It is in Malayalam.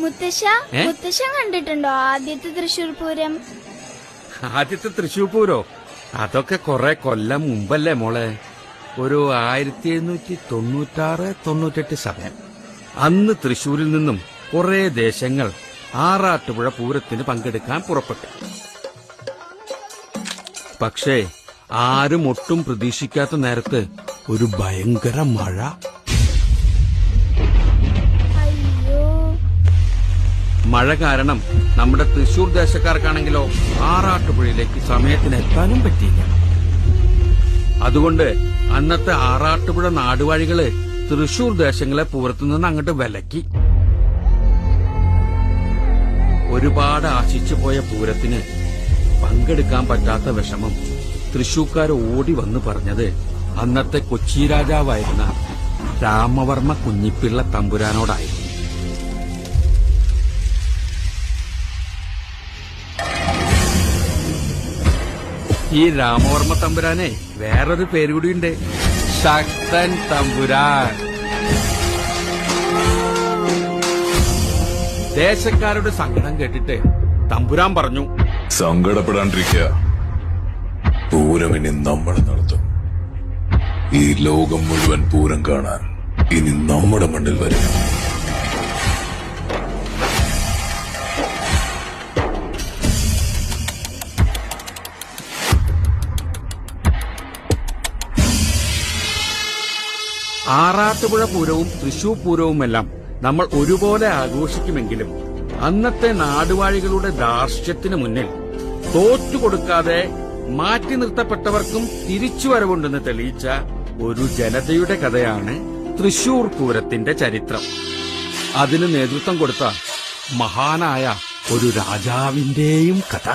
മുത്തശ്ശൻ കണ്ടിട്ടുണ്ടോ ആദ്യത്തെ തൃശൂർ പൂരം? ആദ്യത്തെ തൃശൂർ പൂരോ? അതൊക്കെ കൊറേ കൊല്ലം മുമ്പല്ലേ മോളെ. ഒരു 1796-98 സമയം. അന്ന് തൃശൂരിൽ നിന്നും കുറെ ദേശങ്ങൾ ആറാട്ടുപുഴ പൂരത്തിന് പങ്കെടുക്കാൻ പുറപ്പെട്ടു. പക്ഷേ ആരും ഒട്ടും പ്രതീക്ഷിക്കാത്ത നേരത്ത് ഒരു ഭയങ്കര മഴ. മഴ കാരണം നമ്മുടെ തൃശൂർ ദേശക്കാർക്കാണെങ്കിലോ ആറാട്ടുപുഴയിലേക്ക് സമയത്തിന് എത്താനും പറ്റിയില്ല. അതുകൊണ്ട് അന്നത്തെ ആറാട്ടുപുഴ നാടുവാഴികള് തൃശൂർ ദേശങ്ങളെ പൂരത്തുനിന്ന് അങ്ങോട്ട് വിലക്കി. ഒരുപാട് ആശിച്ചു പോയ പൂരത്തിന് പങ്കെടുക്കാൻ പറ്റാത്ത വിഷമം തൃശൂർക്കാർ ഓടി വന്ന് പറഞ്ഞത് അന്നത്തെ കൊച്ചി രാജാവായിരുന്ന രാമവർമ്മ കുഞ്ഞിപ്പിള്ള തമ്പുരാനോടായിരുന്നു. ഈ രാമവർമ്മ തമ്പുരാനെ വേറൊരു പേരുകൂടിയുണ്ട്, ശക്തൻ തമ്പുരാൻ. ദേശക്കാരുടെ സങ്കടം കേട്ടിട്ട് തമ്പുരാൻ പറഞ്ഞു, സങ്കടപ്പെടാണ്ടിരിക്കുക, പൂരം ഇനി നമ്മൾ നടത്തും. ഈ ലോകം മുഴുവൻ പൂരം കാണാൻ ഇനി നമ്മുടെ മണ്ണിൽ വരും. ആറാട്ടുപുഴ പൂരവും തൃശൂർ പൂരവുമെല്ലാം നമ്മൾ ഒരുപോലെ ആഘോഷിക്കുമെങ്കിലും അന്നത്തെ നാടുവാഴികളുടെ ധാർഷ്ട്യത്തിന് മുന്നിൽ തോറ്റുകൊടുക്കാതെ മാറ്റി നിർത്തപ്പെട്ടവർക്കും തിരിച്ചുവരവുണ്ടെന്ന് തെളിയിച്ച ഒരു ജനതയുടെ കഥയാണ് തൃശൂർ പൂരത്തിന്റെ ചരിത്രം. അതിന് നേതൃത്വം കൊടുത്ത മഹാനായ ഒരു രാജാവിന്റെയും കഥ.